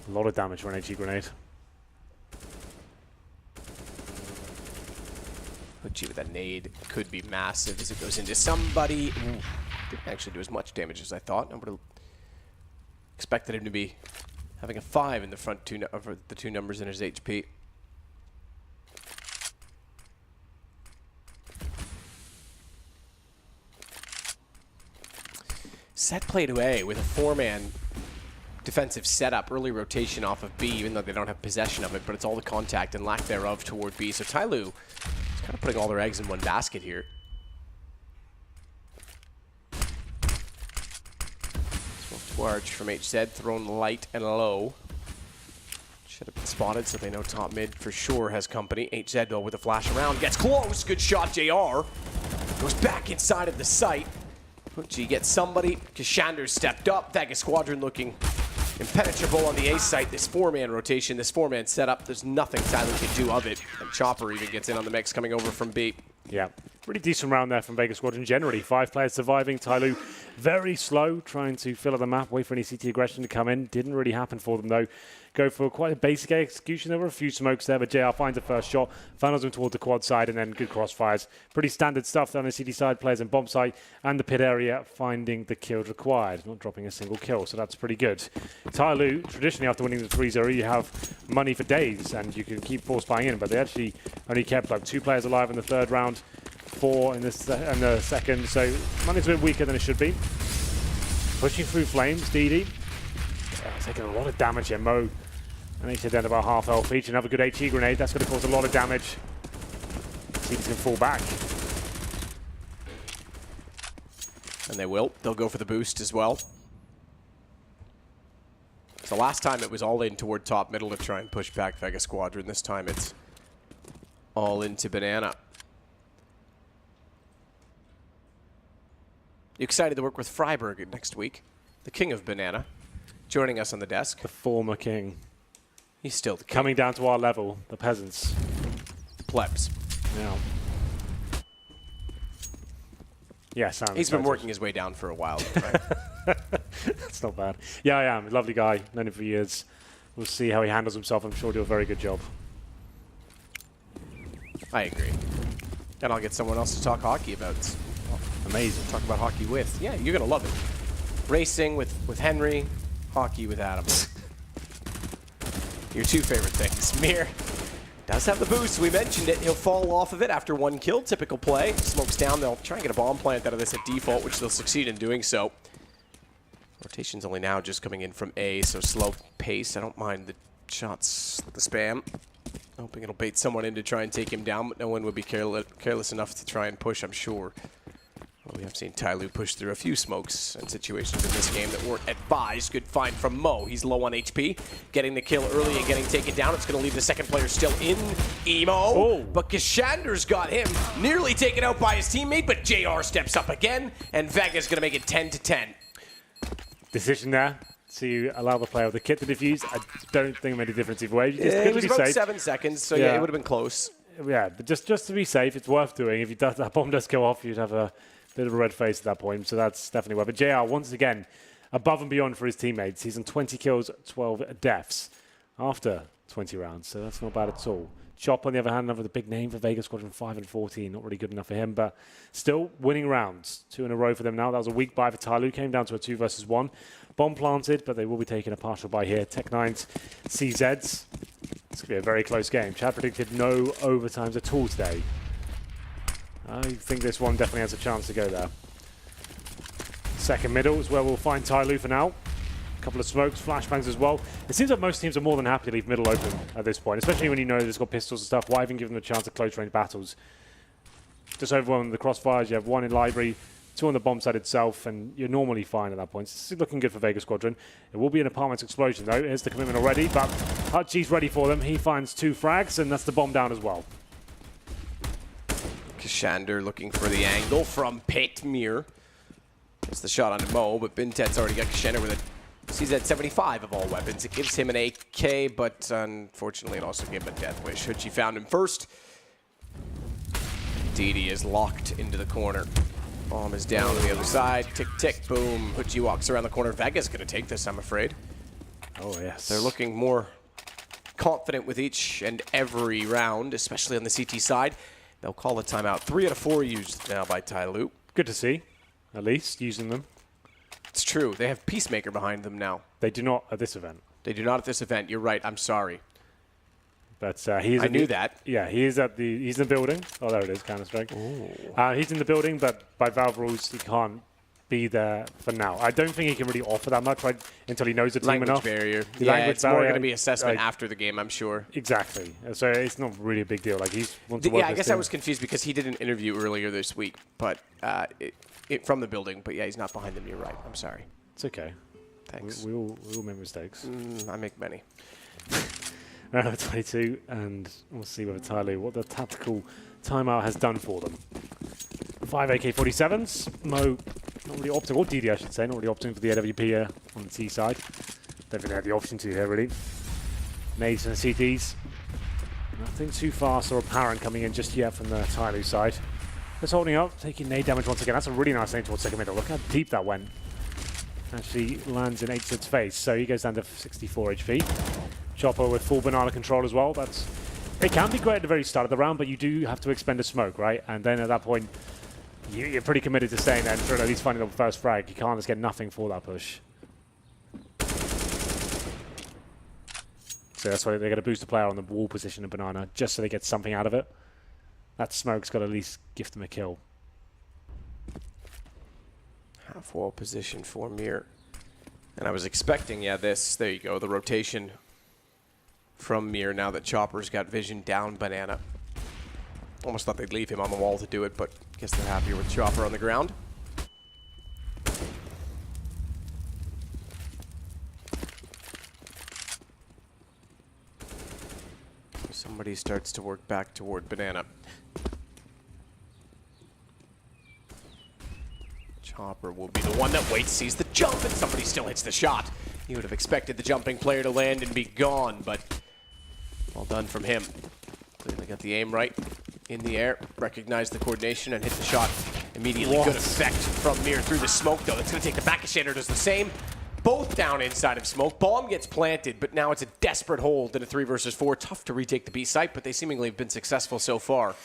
A lot of damage for an HE grenade. Hoochie with that nade could be massive as it goes into somebody. Didn't actually do as much damage as I thought. I would have expected him to be having a 5 in the front over the 2 numbers in his HP. Set played away with a 4-man defensive setup, early rotation off of B, even though they don't have possession of it, but it's all the contact and lack thereof toward B. So Tyloo is kind of putting all their eggs in one basket here. Twarch from HZ, thrown light and low. Should have been spotted, so they know top mid for sure has company. HZ though with a flash around, gets close, good shot JR. Goes back inside of the site. Hoochie gets somebody, Kashander stepped up, Vega Squadron looking impenetrable on the A site. This 4-man rotation, this 4-man setup, there's nothing Tyloo can do of it. And Chopper even gets in on the mix coming over from B. Yeah, pretty decent round there from Vega Squadron generally. 5 players surviving. Tyloo very slow, trying to fill up the map, wait for any CT aggression to come in. Didn't really happen for them though. Go for quite a basic execution. There were a few smokes there, but JR finds the first shot, funnels him toward the quad side, and then good crossfires. Pretty standard stuff down the CD side, players in bomb site and the pit area finding the kills required, not dropping a single kill, so that's pretty good. Tyloo, traditionally after winning the 3-0, you have money for days, and you can keep force buying in, but they actually only kept like 2 players alive in the 3rd round, 4 in the second, so money's a bit weaker than it should be. Pushing through flames, DD. Taking a lot of damage here. Mo and HZ down about half health each. Another good HE grenade. That's going to cause a lot of damage. Teams can fall back. And they will. They'll go for the boost as well. So last time it was all in toward top middle to try and push back Vega Squadron. This time it's all into Banana. You excited to work with Freiburg next week? The king of Banana. Joining us on the desk. The former king. He's still the king. Coming down to our level, the peasants. Plebs. Yeah. Yeah, Sam. He's been working his way down for a while, right? That's not bad. Yeah, I am. Lovely guy. Known him for years. We'll see how he handles himself. I'm sure he'll do a very good job. I agree. And I'll get someone else to talk hockey about. Amazing. Talk about hockey with. Yeah, you're going to love it. Racing with Henry, hockey with Adam. Your two favorite things. Mir does have the boost. We mentioned it. He'll fall off of it after one kill. Typical play. Smokes down. They'll try and get a bomb plant out of this at default, which they'll succeed in doing so. Rotation's only now just coming in from A, so slow pace. I don't mind the shots, the spam. Hoping it'll bait someone in to try and take him down, but no one would be careless enough to try and push, I'm sure. Well, we have seen Tyloo push through a few smokes and situations in this game that weren't advised. Good find from Mo. He's low on HP. Getting the kill early and getting taken down. It's going to leave the second player still in Emo. Oh. But Kashander's got him nearly taken out by his teammate, but JR steps up again, and Vega's going to make it 10-10. Decision there to allow the player with the kit to defuse. I don't think it made a difference either way. It was about 7 seconds, so yeah, it would have been close. Yeah, but just to be safe, it's worth doing. If that bomb does go off, you'd have a bit of a red face at that point, so that's definitely worth it. JR, once again, above and beyond for his teammates. He's on 20 kills, 12 deaths after 20 rounds, so that's not bad at all. Chop, on the other hand, another big name for Vega Squadron, 5-14. Not really good enough for him, but still winning rounds. 2 in a row for them now. That was a weak buy for Tyloo. Came down to a 2 versus 1. Bomb planted, but they will be taking a partial buy here. Tech9's CZs. It's going to be a very close game. Chad predicted no overtimes at all today. I think this one definitely has a chance to go there. Second middle is where we'll find Tyloo for now. A couple of smokes, flashbangs as well. It seems like most teams are more than happy to leave middle open at this point, especially when you know they've got pistols and stuff. Why even give them a chance at close-range battles? Just overwhelming the crossfires. You have 1 in library, 2 on the bomb side itself, and you're normally fine at that point. This is looking good for Vega Squadron. It will be an apartments explosion, though. Here's the commitment already, but Hutchie's ready for them. He finds 2 frags, and that's the bomb down as well. Kashander looking for the angle from Pit Mir. Gets the shot on Mo, but Bintet's already got Kashander with a CZ75 of all weapons. It gives him an AK, but unfortunately it also gave him a death wish. Hutchie found him first. Didi is locked into the corner. Bomb is down on the other side. Tick, tick, boom. Hutchie walks around the corner. Vega's going to take this, I'm afraid. Oh, yes. They're looking more confident with each and every round, especially on the CT side. They'll call a timeout. 3 out of 4 used now by Tyloo. Good to see, at least, using them. It's true. They have Peacemaker behind them now. They do not at this event. They do not at this event. You're right. I'm sorry. But he is. I knew that. Yeah, he's in the building. Oh, there it is, Counter-Strike. He's in the building, but by Valve rules, he can't be there for now. I don't think he can really offer that much, right, until he knows the team Language enough. barrier. The Yeah, language it's more barrier, going to be assessment like, after the game, I'm sure. Exactly. So it's not really a big deal. Like he's wants to work Yeah, I with guess his I team. was confused because he did an interview earlier this week, but from the building. But yeah, he's not behind them. You're right. I'm sorry. It's okay. Thanks. We all make mistakes. I make many. Round number 22, and we'll see whether Tyloo, what the tactical timeout has done for them. 5 AK-47s. Mo, not really opting, or DD I should say, not really opting for the AWP here on the T side. Don't think they had the option to here, really. Nades and CTs. Nothing too fast or apparent coming in just yet from the Tyloo side. Just holding up, taking nade damage once again. That's a really nice nade towards second middle. Look how deep that went. Actually lands in HZ's face, so he goes down to 64 HP. Chopper with full banana control as well. It can be great at the very start of the round, but you do have to expend a smoke, right? And then at that point, you're pretty committed to staying there and trying to at least finding the first frag. You can't just get nothing for that push. So that's why they're going to boost the player on the wall position of banana, just so they get something out of it. That smoke's got to at least gift them a kill. Half wall position for Mir. And I was expecting, there you go, the rotation from Mir now that Chopper's got vision down banana. Almost thought they'd leave him on the wall to do it, but guess they're happier with Chopper on the ground. Somebody starts to work back toward banana. Chopper will be the one that waits, sees the jump, and somebody still hits the shot. You would have expected the jumping player to land and be gone, but well done from him. Clearly got the aim right in the air, recognized the coordination, and hit the shot Immediately good effect from Mir through the smoke, though. That's going to take the back. Shader does the same. Both down inside of smoke. Bomb gets planted, but now it's a desperate hold in a 3 versus 4. Tough to retake the B site, but they seemingly have been successful so far.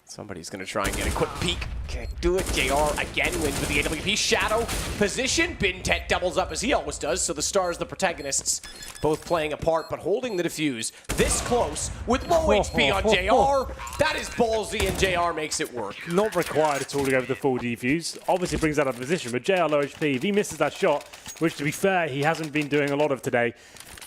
Somebody's going to try and get a quick peek. Can't do it. JR again wins with the AWP. Shadow position. Bintet doubles up as he always does, so the stars, the protagonists, both playing a part, but holding the defuse this close with low HP on JR. That is ballsy, and JR makes it work. Not required at all to go for the full defuse. Obviously brings that up position, but JR low HP. If he misses that shot, which to be fair, he hasn't been doing a lot of today,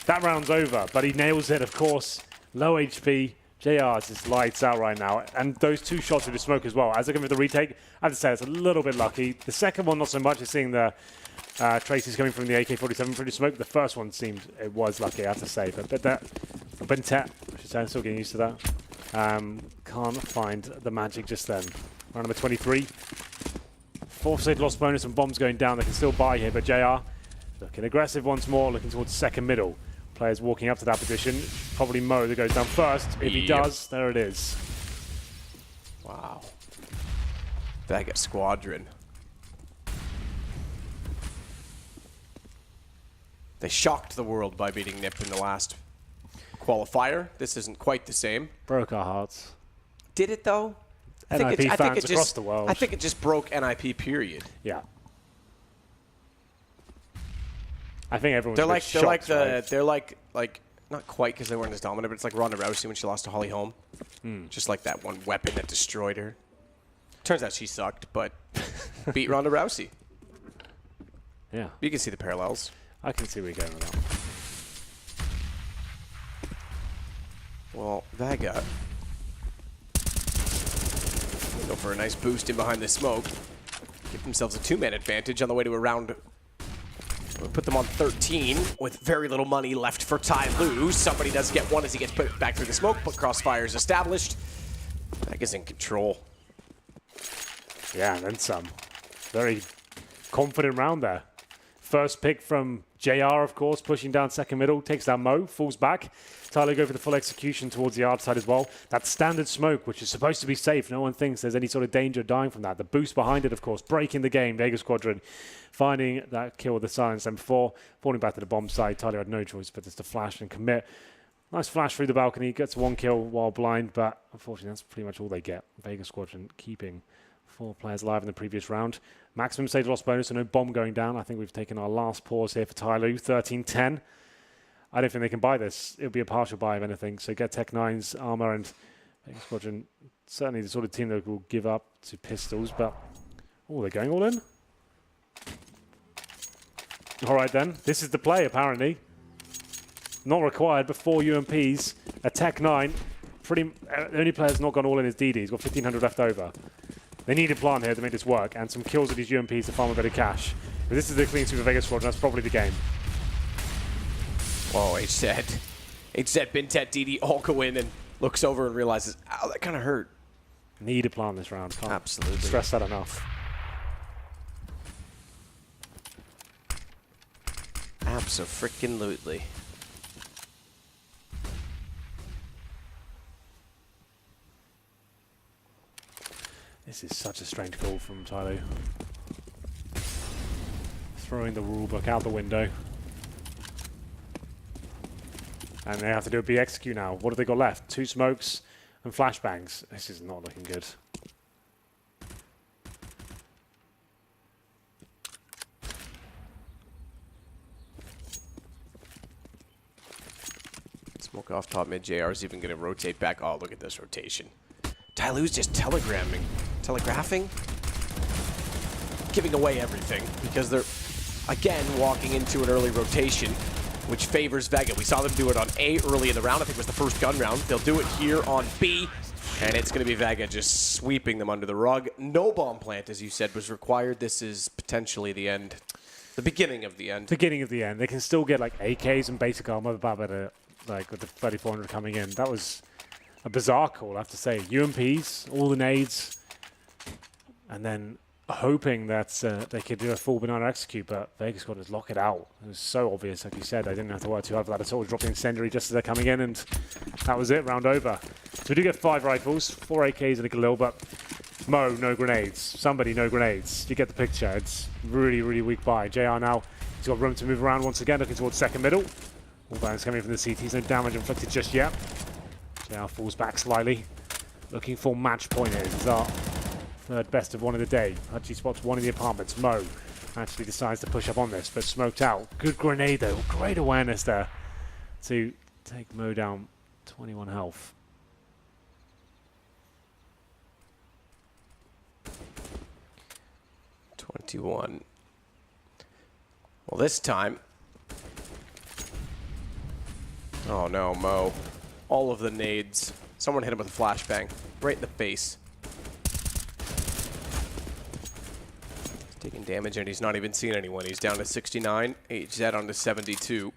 that round's over, but he nails it, of course. Low HP. JR is just lights out right now, and those 2 shots with the smoke as well. As I go for the retake, I have to say it's a little bit lucky. The second one, not so much. It's seeing the traces coming from the AK-47 through the smoke. The first one seemed it was lucky, I have to say. But that Bintet, I should say, I'm still getting used to that. Can't find the magic just then. Round number 23. 4th stage loss bonus and bombs going down. They can still buy here, but JR looking aggressive once more, looking towards second middle. Players walking up to that position. Probably Mo that goes down first. If he does, there it is. Wow. Vega Squadron. They shocked the world by beating NIP in the last qualifier. This isn't quite the same. Broke our hearts. Did it, though? NIP fans across the world. I think it just broke NIP, period. Yeah. I think everyone's they're like not quite because they weren't as dominant, but it's like Ronda Rousey when she lost to Holly Holm. Just like that one weapon that destroyed her. Turns out she sucked, but beat Ronda Rousey. Yeah. You can see the parallels. I can see where you're going with that. Well, Vega go for a nice boost in behind the smoke. Give themselves a 2-man advantage on the way to a round. We'll put them on 13 with very little money left for Tyloo. Somebody does get one as he gets put back through the smoke, but crossfire is established. Vega's in control. Yeah, and then some. Very confident round there. First pick from JR, of course, pushing down second middle, takes down Mo, falls back. Tyloo go for the full execution towards the outside as well. That standard smoke, which is supposed to be safe. No one thinks there's any sort of danger of dying from that. The boost behind it, of course, breaking the game. Vega Squadron finding that kill with the silence. And before falling back to the bomb site, Tyloo had no choice but just to flash and commit. Nice flash through the balcony, gets 1 kill while blind, but unfortunately that's pretty much all they get. Vega Squadron keeping 4 players alive in the previous round. Maximum stage loss bonus, so no bomb going down. I think we've taken our last pause here for Tyloo, 13-10. I don't think they can buy this. It'll be a partial buy if anything. So get Tech 9's armor, and Vega Squadron, certainly the sort of team that will give up to pistols, but oh, they're going all in. All right then, this is the play apparently. Not required, but 4 UMPs. A Tech 9, the only player's not gone all in is DD. He's got 1,500 left over. They need a plan here to make this work, and some kills with these UMPs to farm a bit of cash. If this is the clean sweep of Vega Squadron, that's probably the game. Whoa, HZ, Bintet, DD all go in and looks over and realizes, ow, that kind of hurt. Need a plan this round. Can't absolutely stress that enough. Abso-freaking-lutely. This is such a strange call from Tyloo. Throwing the rulebook out the window. And they have to do a B-execute now. What have they got left? 2 smokes and flashbangs. This is not looking good. Smoke off top mid. JR's even going to rotate back. Oh, look at this rotation. Tyloo's just telegraphing, giving away everything because they're, again, walking into an early rotation, which favors Vega. We saw them do it on A early in the round. I think it was the first gun round. They'll do it here on B, and it's going to be Vega just sweeping them under the rug. No bomb plant, as you said, was required. This is potentially the end, the beginning of the end. Beginning of the end. They can still get like AKs and basic armor, but like with the 3,400 coming in, that was a bizarre call, I have to say. UMPs, all the nades, and then hoping that they could do a full banana execute, but Vega Squad just lock it out. It was so obvious, like you said. They didn't have to work too hard for that at all. Dropped the incendiary just as they're coming in, and that was it, round over. So we do get 5 rifles, 4 AKs and a Galil, but Mo, no grenades. Somebody, no grenades. You get the picture. It's really, really weak buy. JR now, he's got room to move around once again, looking towards second middle. All bands coming from the CTs, no damage inflicted just yet. JR falls back slightly. Looking for match point here. This is our third best of one of the day. Actually spots one of the apartments. Mo actually decides to push up on this, but smoked out. Good grenade though. Great awareness there to take Mo down. 21 health. Well, this time. Oh no, Mo. All of the nades. Someone hit him with a flashbang. Right in the face. He's taking damage and he's not even seen anyone. He's down to 69. HZ on to 72.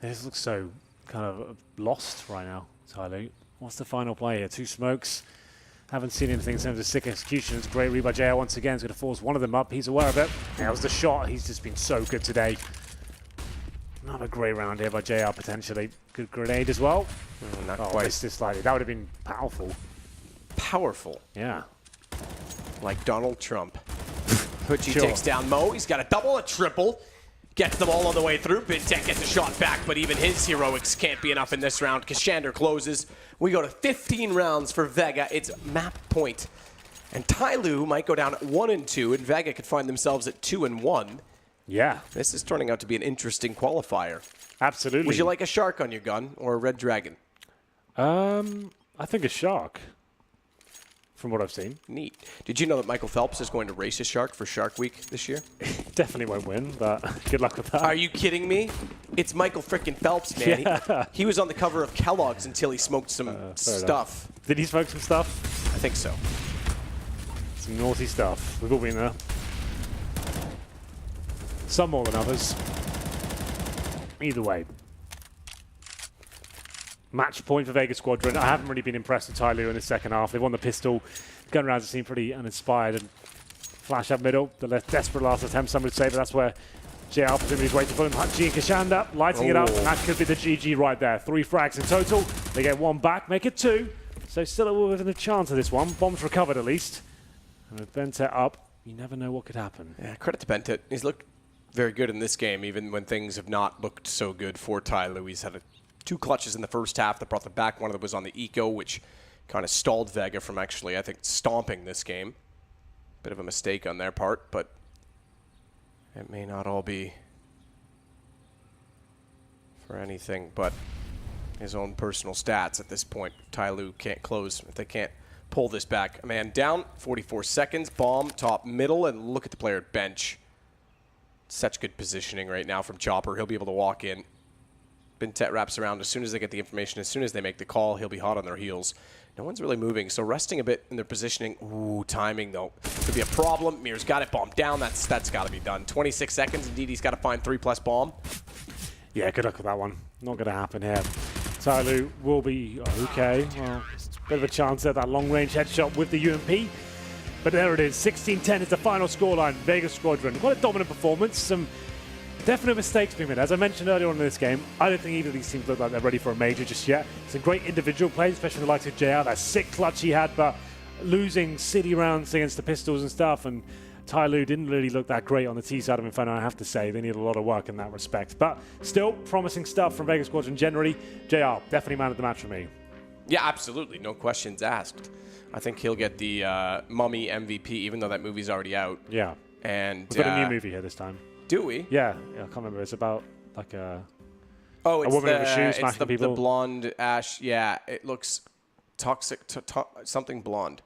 This looks so kind of lost right now, Tyloo. What's the final play here? 2 smokes. Haven't seen anything in terms of sick execution. It's a great read by JR once again. He's going to force one of them up. He's aware of it. That was the shot. He's just been so good today. Another great round here by JR potentially. Good grenade as well. Not quite. Missed it slightly. That would have been powerful. Powerful. Yeah. Like Donald Trump. Pudgy Sure. takes down Mo. He's got a double, a triple. Gets them all on the way through. Bintek gets a shot back, but even his heroics can't be enough in this round. Kashander closes. We go to 15 rounds for Vega. It's map point. And Tyloo might go down at 1-2, and Vega could find themselves at 2-1. Yeah. This is turning out to be an interesting qualifier. Absolutely. Would you like a shark on your gun or a red dragon? I think a shark. From what I've seen. Neat. Did you know that Michael Phelps is going to race a shark for Shark Week this year? Definitely won't win, but good luck with that. Are you kidding me? It's Michael frickin' Phelps, man. Yeah. He was on the cover of Kellogg's until he smoked some stuff. Did he smoke some stuff? I think so. Some naughty stuff. We've all been there. Some more than others. Either way. Match point for Vega Squadron. I haven't really been impressed with Tyloo in the second half. They've won the pistol. Gun rounds have seemed pretty uninspired. And flash up middle. The less desperate last attempt, some would say, but that's where JR presumably is waiting for him. Hutchie and Kashander lighting it up. And that could be the GG right there. 3 frags in total. They get 1 back, make it 2. So still within a chance of this one. Bombs recovered at least. And with Bentet up, you never know what could happen. Yeah, credit to Bentet. He's looked very good in this game, even when things have not looked so good for Tyloo. He's had 2 clutches in the first half that brought them back. One of them was on the eco, which kind of stalled Vega from actually, I think, stomping this game. Bit of a mistake on their part, but it may not all be for anything but his own personal stats at this point. Tyloo can't close if they can't pull this back. A man down, 44 seconds, bomb, top, middle, and look at the player at bench. Such good positioning right now from Chopper. He'll be able to walk in. Bintet wraps around as soon as they get the information, as soon as they make the call, he'll be hot on their heels. No one's really moving, so resting a bit in their positioning. Ooh, timing though. Could be a problem. Mir's got it, bomb down. That's got to be done. 26 seconds, indeed, he's got to find 3+ bomb. Yeah, good luck with that one. Not going to happen here. Tyloo will be okay. Well, bit of a chance at that long-range headshot with the UMP. But there it is. 16-10 is the final scoreline. Vega Squadron. Quite a dominant performance. Some definite mistakes being made. As I mentioned earlier on in this game, I don't think either of these teams look like they're ready for a major just yet. Some great individual plays, especially the likes of JR. That sick clutch he had, but losing city rounds against the pistols and stuff. And Tyloo didn't really look that great on the T side of Inferno, I have to say. They need a lot of work in that respect. But still, promising stuff from Vega Squadron generally. JR, definitely man of the match for me. Yeah, absolutely. No questions asked. I think he'll get the Mummy MVP, even though that movie's already out. Yeah. And we've got a new movie here this time. Do we? Yeah, I can't remember. It's about like a it's woman with a shoe it's smacking people. the blonde Ash. Yeah, it looks toxic, something blonde.